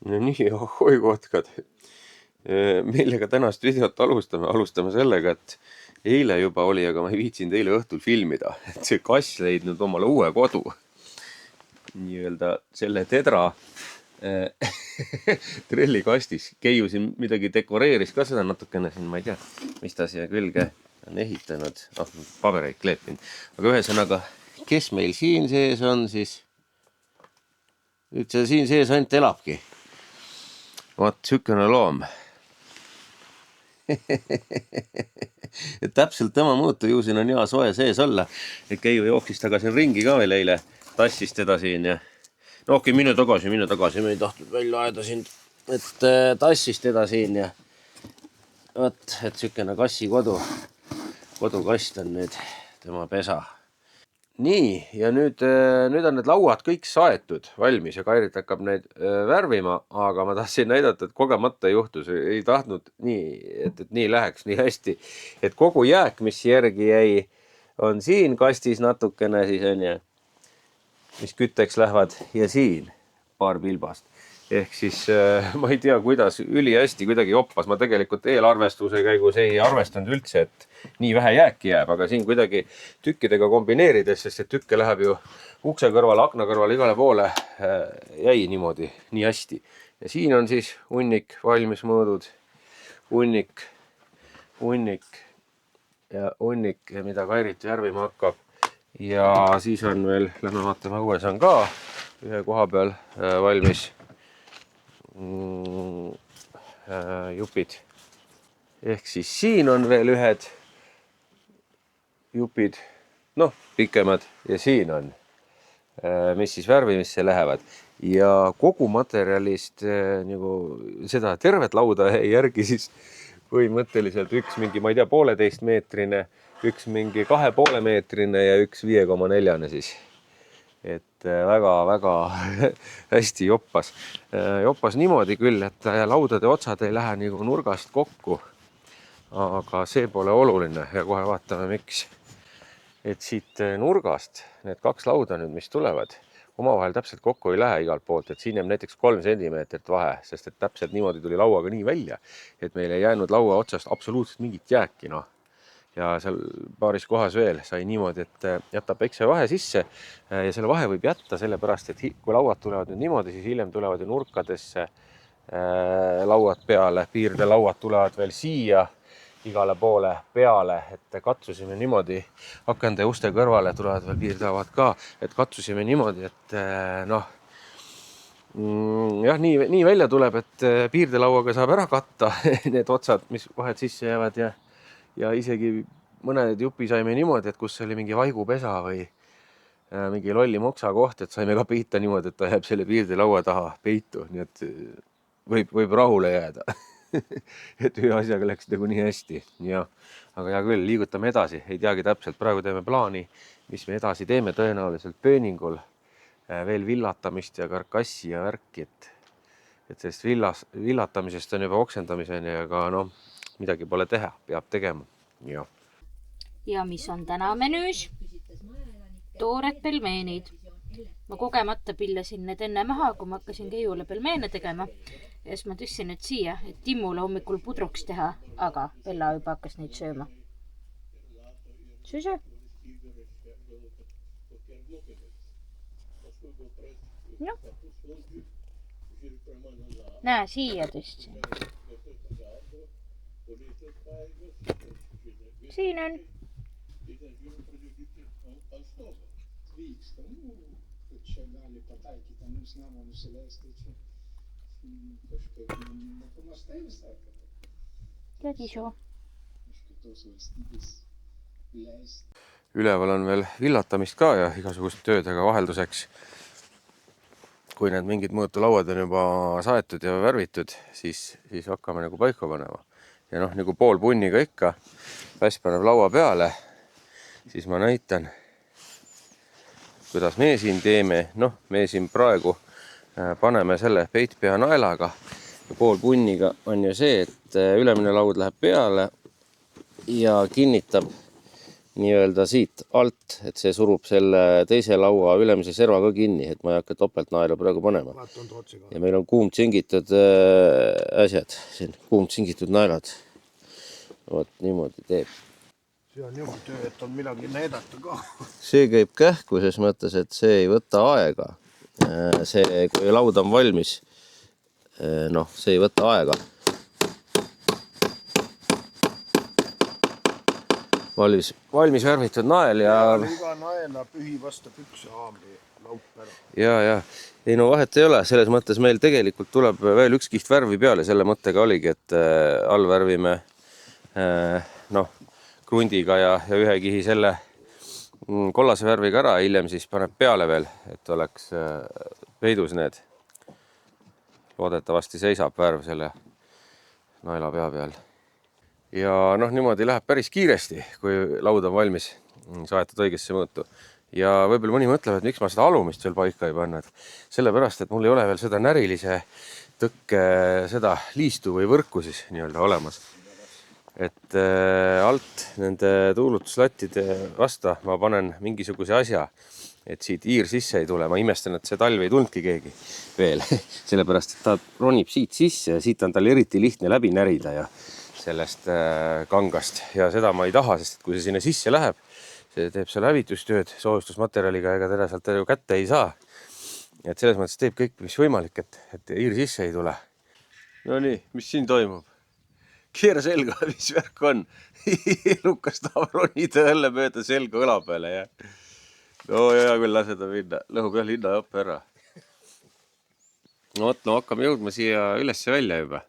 No nii, ohoi kotkad. Millega tänast videot alustame sellega, et eile juba oli, aga ma ei viitsinud eile õhtul filmida, et see kass leidnud omale uue kodu. Nii-öelda selle tedra trellikastis. Keiu siin midagi dekoreeris ka seda natukene siin, ma ei tea, mis ta siia külge on ehitanud. Pabereid kleepinud. Aga ühesõnaga, kes meil siin sees on, siis üldse siin sees ainult elabki. Vaat sükene loom. Et täpselt tema muutu, ju siin on hea soe sees olla. Et Keiu jooksis taga siin ringi ka veel eile. Tassis teda siin ja no okei, mine tagasi. Me ei tahtnud välja aeda sind. Et tassis teda siin ja võt, et sükene kassi kodukast on nüüd tema pesa. Nii, ja nüüd on need lauad kõik saetud valmis ja Kairit hakkab neid värvima, aga ma tahtsin näidata, et kogemata juhtus, ei tahtnud nii, et nii läheks nii hästi. Et kogu jääk, mis järgi jäi, on siin kastis natukene siis on ja mis kütteks lähevad ja siin paar pilbast. Ehk siis ma ei tea, kuidas üli hästi kuidagi joppas. Ma tegelikult eelarvestuse käigus ei arvestanud üldse, et nii vähe jääki jääb, aga siin kuidagi tükkidega kombineerides, sest et tükke läheb ju ukse kõrval, akna kõrval igale poole, jäi niimoodi nii hästi. Ja siin on siis hunnik valmis mõõdud, hunnik ja hunnik, mida Kairit värvima hakkab. Ja siis on veel, lähme vaatame, õues on ka ühe koha peal valmis jupid. Ehk siis siin on veel ühed jupid, noh, pikemad ja siin on, mis siis värvimisse lähevad. Ja kogu materjalist nagu seda tervet lauda järgi siis põhimõtteliselt üks mingi, ma ei tea, 1,5 meetrine, üks mingi 2,5 meetrine ja üks 5,4 siis. Et väga hästi joppas. Joppas niimoodi küll, et laudade otsad ei lähe nagu nurgast kokku. Aga see pole oluline ja kohe vaatame, miks. Et siit nurgast need kaks lauda nüüd, mis tulevad, omavahel täpselt kokku ei lähe igalt poolt, et siin jääb näiteks 3 sentimeetrit vahe, sest et täpselt niimoodi tuli lauaga nii välja, et meil ei jäänud laua otsast absoluutselt mingit jääki, noh. Ja seal paaris kohas veel sai niimoodi, et jätab väikse vahe sisse ja selle vahe võib jätta sellepärast, et kui lauad tulevad nüüd niimoodi, siis hiljem tulevad ju nurkadesse lauad peale, piirdelauad tulevad veel siia igale poole peale, et katsusime niimoodi, akende ja uste kõrvale tulevad veel piirdelauad ka, et katsusime niimoodi, et noh, jah, nii välja tuleb, et piirdelauaga saab ära katta need otsad, mis vahed sisse jäävad ja isegi mõned jupi saime niimoodi, et kus oli mingi vaigupesa või mingi lolli moksa koht, et saime ka peita niimoodi, et ta jääb selle piirdelaua taha peitu, nii et võib rahule jääda. Et ühe asjaga läks nagu nii hästi. Ja, aga hea küll, liigutame edasi, ei teagi täpselt, praegu teeme plaani, mis me edasi teeme tõenäoliselt pööningul, veel villatamist ja karkassi ja värki, et sellest villatamisest on juba oksendamiseni, aga noh, midagi pole teha, peab tegema. Ja mis on täna menüüs? Toored pelmeenid. Ma kogemata pillasin need enne maha, kui ma hakkasin Keiule pelmeene tegema. Ja siis ma tõstsin need siia, et Timmule hommikul pudruks teha, aga Bella juba hakkas neid sööma. Söö. No. Näe, siia tõstsin. Siin on. Üleval on veel villatamist ka ja igasugust töödega vahelduseks. Kui need mingid mõõtulauad on juba saetud ja värvitud, siis hakkame nagu paika panema. Ja noh, nagu pool punniga ikka, päss paneb laua peale, siis ma näitan, kuidas me siin teeme. Noh, me siin praegu paneme selle peitpea naelaga ja pool punniga on ju see, et ülemine laud läheb peale ja kinnitab nii-öelda siit alt, et see surub selle teise laua ülemise serva ka kinni, et ma ei hakka topeltnaela praegu panema. Ja meil on kuumtsingitud asjad, siin kuumtsingitud naelad. Vot niimoodi teeb. See on juba töö, et on midagi näidata ka. See käib kähku ses mõttes, et see ei võta aega. See, kui laud on valmis, noh, see ei võta aega. Valmis värvitud nael ja... Iga naela pühi vastu pükse haamri laup ära. Ja. Ei no vahet ei ole, selles mõttes meil tegelikult tuleb veel üks kiht värvi peale. Selle mõttega oligi, et all värvime krundiga ja ühe kihi selle kollase värviga ära. Hiljem siis paneb peale veel, et oleks peidus need. Loodetavasti seisab värv selle naela pea peal. Ja niimoodi läheb päris kiiresti, kui laud on valmis saetud õigesse mõõtu. Ja võib-olla mõni mõtleb, et miks ma seda alumist veel paika ei pannud. Sellepärast, et mul ei ole veel seda närilise tõkke, seda liistu või võrku siis nii-öelda olemas. Et alt nende tuulutuslattide vasta ma panen mingisuguse asja, et siit iir sisse ei tule. Ma imestan, et see talv ei tulnudki keegi veel. Sellepärast, et ta ronib siit sisse ja siit on tal eriti lihtne läbi närida ja sellest kangast. Ja seda ma ei taha, sest kui see sinna sisse läheb, see teeb seal hävitustööd soojustusmaterjaliga, ega teda sealt ju kätte ei saa. Et selles mõttes teeb kõik, mis võimalik, et iir sisse ei tule. No nii, mis siin toimub? Keera selga, mis värk on? Lukas tahab ronida jälle mööda selga õla peale. Ja. No ja küll lase ta minna. Lõhub jah linna õppe ära. No hakkame jõudma siia ülesse välja juba.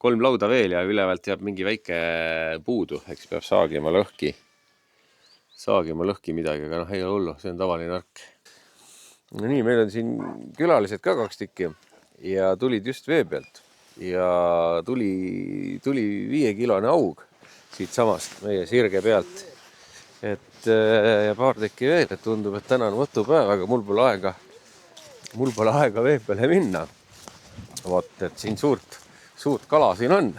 3 lauda veel ja ülevalt jääb mingi väike puudu, eks peab saagima lõhki midagi, aga ei ole hullu, see on tavaline ark. No nii, meil on siin külalised ka 2 tükki ja tulid just vee pealt ja tuli 5-kilone aug siit samast meie sirge pealt. Et ja paar tükki veel, et tundub, et täna on võtupäev, aga mul pole aega vee peale minna. Vot, et siin suurt kala siin on.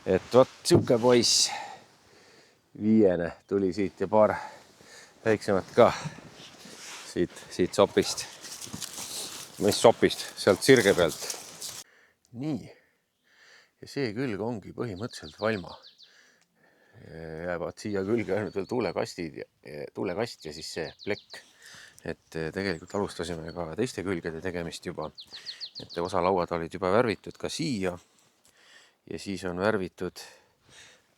Et vot siuke poiss 5 tuli siit ja paar väiksemat ka siit sopist. Mis sopist? Sealt sirge pealt. Nii. Ja see külg ongi põhimõtteliselt valma. Jäävad siia külge ainult veel tuulekast ja siis see plekk. Et tegelikult alustasime ka teiste külgede tegemist juba. Et osa lauad olid juba värvitud ka siia ja siis on värvitud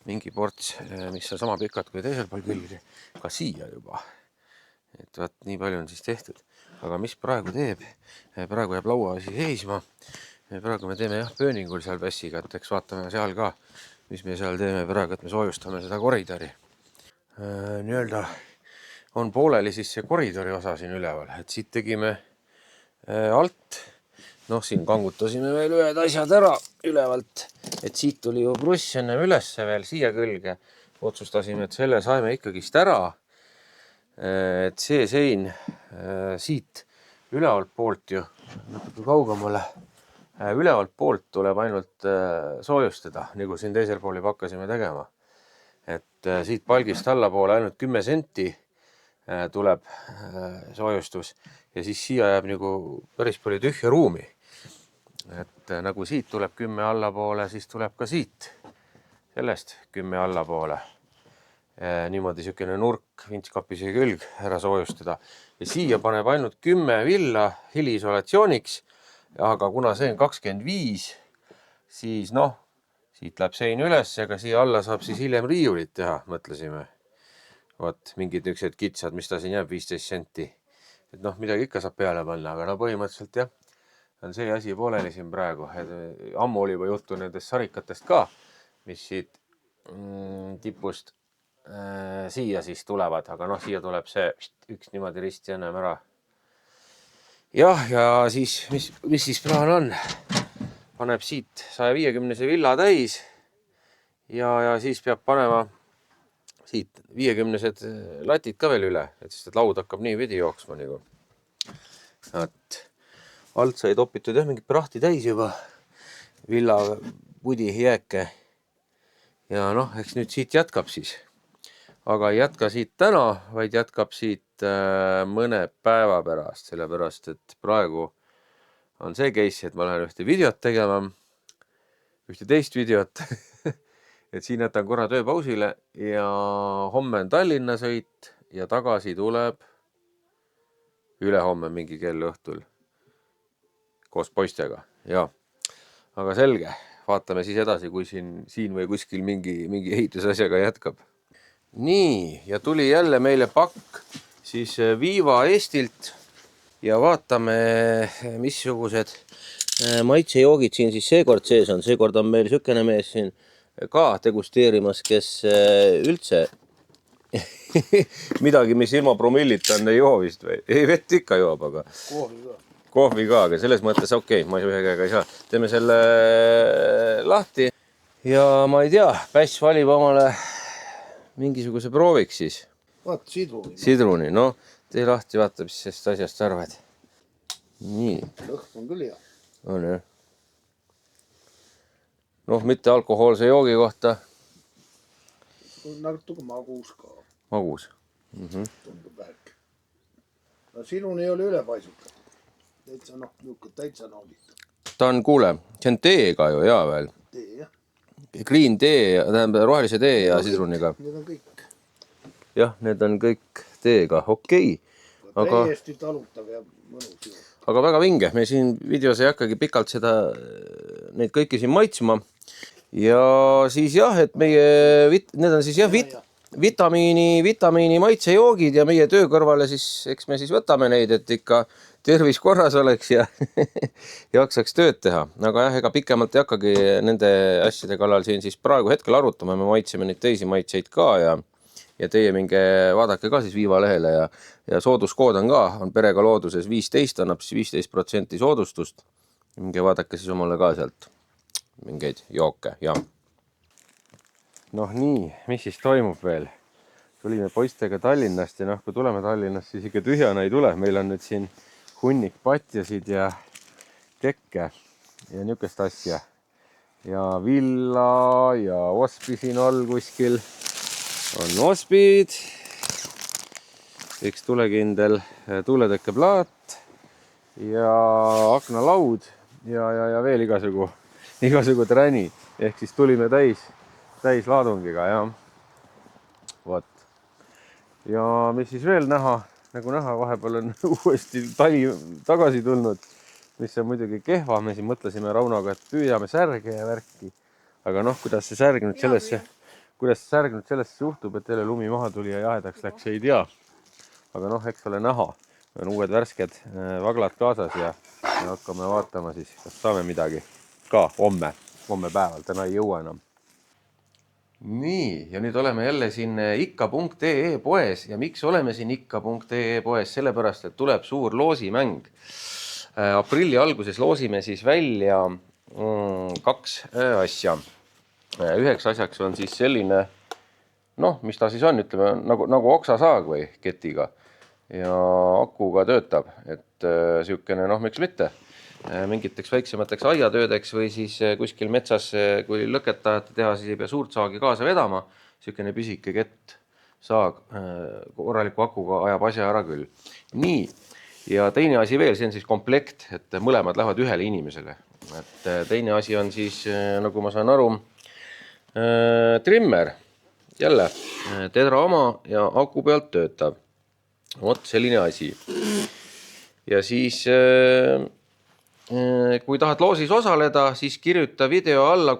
mingi ports, mis on sama pikad kui teisel pool külge, ka siia juba. Et vaat nii palju on siis tehtud. Aga mis praegu teeb? Praegu jääb laua asi seisma. Praegu me teeme pööningul seal pässiga, et eks vaatame seal ka, mis me seal teeme praegu, et me soojustame seda koridori. Nii-öelda on pooleli siis see koridori osa siin üleval, et siit tegime alt. Siin kangutasime veel ühed asjad ära ülevalt, et siit tuli ju bruss ennem ülesse veel siia külge. Otsustasime, et selle saime ikkagist ära, et see sein siit ülevalt poolt ju natuke kaugemale. Ülevalt poolt tuleb ainult soojustada, nagu siin teisel pool juba hakkasime tegema. Et siit palgist allapoole ainult 10 senti tuleb soojustus ja siis siia jääb nagu päris palju tühja ruumi. Et nagu siit tuleb 10 allapoole, siis tuleb ka siit sellest 10 allapoole. Niimoodi siukene nurk vintskapise külg ära soojustada. Ja siia paneb ainult 10 villa hiliisolatsiooniks, aga kuna see on 25, siis siit läheb sein üles, aga siia alla saab siis hiljem riiulit teha, mõtlesime. Vot mingid niisugused kitsad, mis ta siin jääb 15 senti. Et midagi ikka saab peale panna, aga põhimõtteliselt jah, on see asi pooleli siin praegu. Ammu oli juba juttu nendest sarikatest ka, mis siit tipust siia siis tulevad, aga siia tuleb see üks niimoodi risti ennem ära. Ja siis, mis siis plaan on? Paneb siit 150 villa täis ja siis peab panema siit 50 latid ka veel üle, sest laud hakkab nii pidi jooksma nagu. Et alt sai topitud mingit prahti täis juba, villa pudi jääke. Ja eks nüüd siit jätkab siis. aga ei jätka siit täna, vaid jätkab siit mõne päeva pärast, sellepärast et praegu on see case, et ma lähen ühte videot tegema, ühte teist videot, et siin jätan korra tööpausile ja homme on Tallinna sõit ja tagasi tuleb ülehomme mingi kell õhtul koos poistega. Ja, aga selge, vaatame siis edasi, kui siin või kuskil mingi ehitusasjaga jätkab. Nii, ja tuli jälle meile pakk siis Viva Eestilt ja vaatame, missugused maitsejoogid siin siis seekord sees on. Seekord on meil sükene mees siin ka degusteerimas, kes üldse midagi, mis ilma promillita on, ei joo vist või? Ei, vett ikka joob, aga kohvi ka, aga selles mõttes okei, ma ühe käega ei saa. Teeme selle lahti ja ma ei tea, Päss valib omale mingisuguse prooviks siis. Vaata sidruni. Sidruni, no tee lahti, vaata, mis sellest asjast arvad. Nii. Lõhn on küll hea. On jah. Noh, mitte alkohoolse joogi kohta. Natuke magus ka. Magus. Tundub värk. No sidruni ei ole üle paisutatud. Täitsa nauditav. Ta on, kuule, see on teega ju, jaa veel. Tee, jah. Green tee, tähendab rohelise tee ja sidruniga. Need on kõik. Jah, need on kõik teega, okei. Aga, täiesti talutav ja mõnus. aga väga vinge, me siin videos ei hakkagi pikalt neid kõiki siin maitsma. Ja siis jah, et need on siis jah, vitamiini maitsejoogid ja meie töö kõrvale siis, eks me siis võtame neid, et ikka tervis korras oleks ja jaksaks tööd teha. Aga jah, ega pikemalt ei hakkagi nende asjade kallal siin siis praegu hetkel arutama, me maitseme neid teisi maitseid ka ja teie minge vaadake ka siis Viva lehele ja sooduskood on ka, on perega looduses 15, annab siis 15% soodustust. Minge vaadake siis omale ka sealt mingeid jooke ja. Noh nii, mis siis toimub veel? Tulime poistega Tallinnast ja kui tuleme Tallinnast, siis ikka tühjana ei tule. Meil on nüüd siin hunnik patjasid ja tekke ja niukest asja. Ja villa ja ospi siin all kuskil. On ospid, üks tulekindel tuuletõkkeplaat ja aknalaud ja veel igasugu träni. Ehk siis tulime täis laadungiga ja vot. Ja mis siis veel näha, nagu näha, vahepeal on uuesti tali tagasi tulnud, mis on muidugi kehva. Me siin mõtlesime Raunoga, et püüame särge ja värki. Aga kuidas see särg nüüd sellesse suhtub, et jälle lumi maha tuli ja jahedaks läks, ei tea. Aga eks ole näha. On uued värsked vaglad kaasas ja hakkame vaatama siis, kas saame midagi ka homme päeval, täna ei jõua enam. Nii, ja nüüd oleme jälle siin ikka.ee poes ja miks oleme siin ikka.ee poes? Sellepärast, et tuleb suur loosimäng. Aprilli alguses loosime siis välja 2 asja. Üheks asjaks on siis selline, mis ta siis on, ütleme, nagu oksasaag või ketiga ja akuga töötab, et sihukene, miks mitte, mingiteks väiksemateks aiatöödeks või siis kuskil metsas, kui lõket tahate teha, siis ei pea suurt saagi kaasa vedama, sihukene pisike kett saag korraliku akuga ajab asja ära küll. Nii, ja teine asi veel, see on siis komplekt, et mõlemad lähevad ühele inimesele. Et teine asi on siis, nagu ma saan aru, trimmer, jälle Tedra oma ja aku pealt töötab. Vot selline asi. Ja siis, kui tahad loosis osaleda, siis kirjuta video alla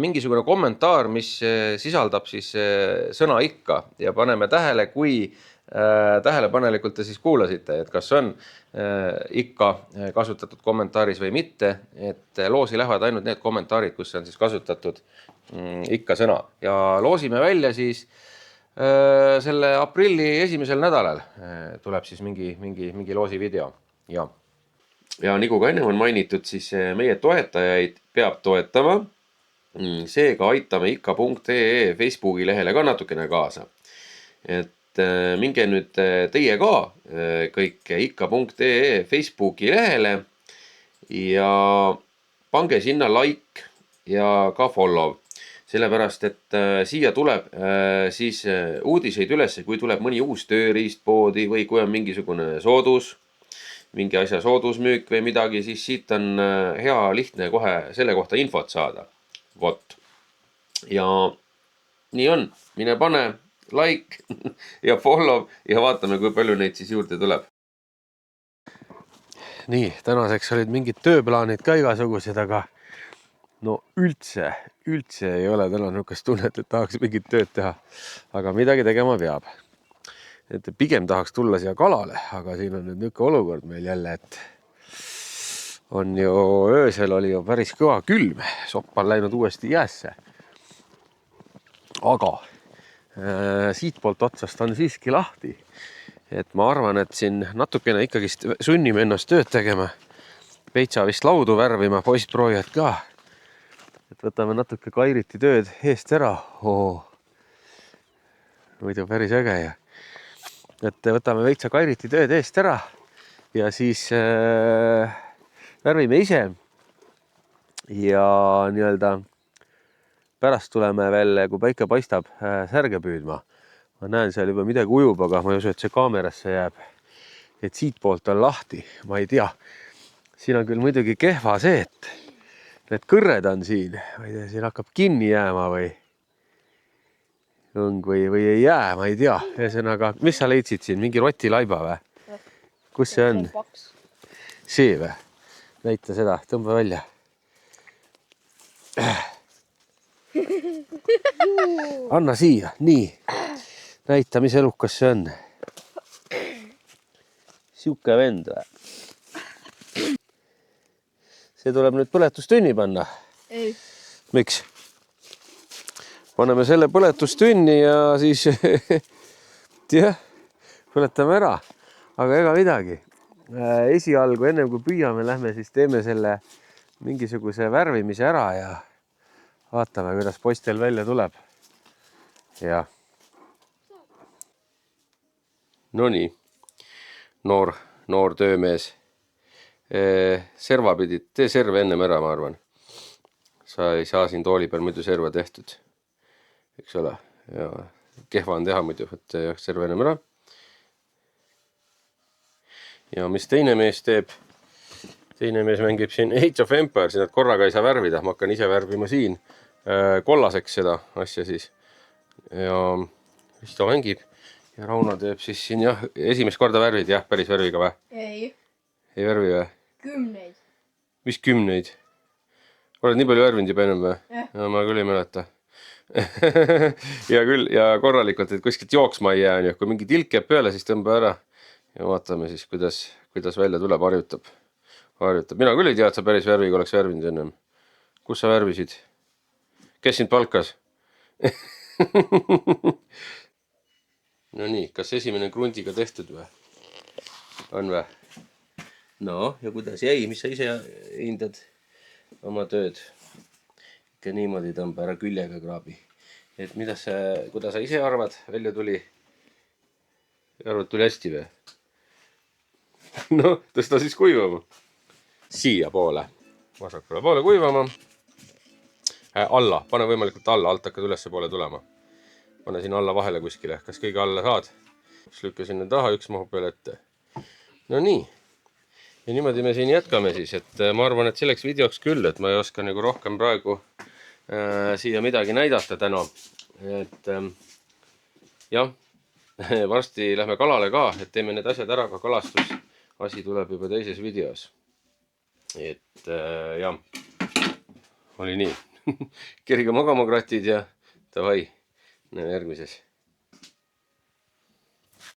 mingisugune kommentaar, mis sisaldab siis sõna ikka ja paneme tähele, kui tähelepanelikult te siis kuulasite, et kas on ikka kasutatud kommentaaris või mitte, et loosi lähevad ainult need kommentaarid, kus on siis kasutatud ikka sõna. Ja loosime välja siis selle aprilli esimesel nädalal tuleb siis mingi loosi video. Ja nagu ka enne on mainitud, siis meie toetajaid peab toetama. Seega aitame ikka.ee Facebooki lehele ka natukene kaasa. Et minge nüüd teie ka kõik ikka.ee Facebooki lehele ja pange sinna like ja ka follow. sellepärast, et siia tuleb siis uudiseid üles, kui tuleb mõni uus tööriist poodi või kui on mingisugune mingi asja soodusmüük või midagi, siis siit on hea lihtne kohe selle kohta infot saada. Vot. Ja nii on. Mine pane like ja follow ja vaatame, kui palju neid siis juurde tuleb. Nii, tänaseks olid mingid tööplaanid ka igasugused, aga no üldse ei ole täna niisugust tunnet, et tahaks mingit tööd teha. Aga midagi tegema peab. Et pigem tahaks tulla siia kalale, aga siin on nüüd niisugune olukord meil jälle, et on ju öösel oli ju päris kõva külm. Sopp on läinud uuesti jäässe. Aga siitpoolt otsast on siiski lahti. Et ma arvan, et siin natukene ikkagist sunnime ennast tööd tegema. Peitsa vist laudu värvima, poisid proovivad ka. Et võtame natuke Kairiti tööd eest ära. Muidu päris äge ja. Et võtame veitsa Kairiti tööd eest ära ja siis värvime ise. Ja nii-öelda pärast tuleme veel, kui päike paistab, särge püüdma. Ma näen seal juba midagi ujub, aga ma ei usu, et see kaamerasse jääb. Et siit poolt on lahti, ma ei tea. Siin on küll muidugi kehva see, et need kõrred on siin. Ma ei tea, siin hakkab kinni jääma või ei jää, ma ei tea. Ühesõnaga, mis sa leidsid siin? Mingi rotilaiba või? Kus see on? See või? Näita seda, tõmba välja. Anna siia, nii. Näita, mis elukas see on. Siuke vend või? See tuleb nüüd põletustünni panna. Ei. Miks? Paneme selle põletustünni ja siis põletame ära. Aga ega midagi. Esialgu, ennem kui püüame, lähme siis teeme selle mingisuguse värvimise ära ja vaatame, kuidas postel välja tuleb. Ja. Nonii, noor töömees. Serva pidid, tee serve ennem ära, ma arvan. Sa ei saa siin tooli peal muidu serva tehtud. Eks ole. Ja kehva on teha muidu, et serve ennem ära. Ja mis teine mees teeb? Teine mees mängib siin Age of Empires, nad korraga ei saa värvida. Ma hakkan ise värvima siin kollaseks seda asja siis. Ja mis ta mängib? Ja Rauno teeb siis siin jah, esimest korda värvid, jah, päris värviga või? Ei. Ei värvi või? 10. Mis 10? Oled nii palju värvinud juba ennem või? Ja. Ma küll ei mäleta. Ja küll, ja korralikult, et kuskilt jooksma ei jää. Kui mingi tilk jääb peale, siis tõmba ära. Ja vaatame siis, kuidas välja tuleb, harjutab. Mina küll ei tea, et sa päris värviga oleks värvinud ennem. Kus sa värvisid? Kes sind palkas? No nii, kas esimene krundiga tehtud või? On või? No, ja kuidas jäi? Mis sa ise hindad oma tööd? Ikka niimoodi tõmba ära küljega kraabi. Et kuidas sa ise arvad, välja tuli? Arvad, tuli hästi või? No, tõsta siis kuivama. Siia poole. Vasakule poole kuivama. Alla, pane võimalikult alla, alt hakkad ülesse poole tulema. Pane siin alla vahele kuskile, kas kõige alla saad. Siis lükka sinna taha, üks mahub veel ette. No nii. Ja niimoodi me siin jätkame siis, et ma arvan, et selleks videoks küll, et ma ei oska nagu rohkem praegu siia midagi näidata täna. Et jah, varsti lähme kalale ka, et teeme need asjad ära, ka kalastus. Asi tuleb juba teises videos. Et jah, oli nii. Kerige magama kratid ja davai. Näeme järgmises.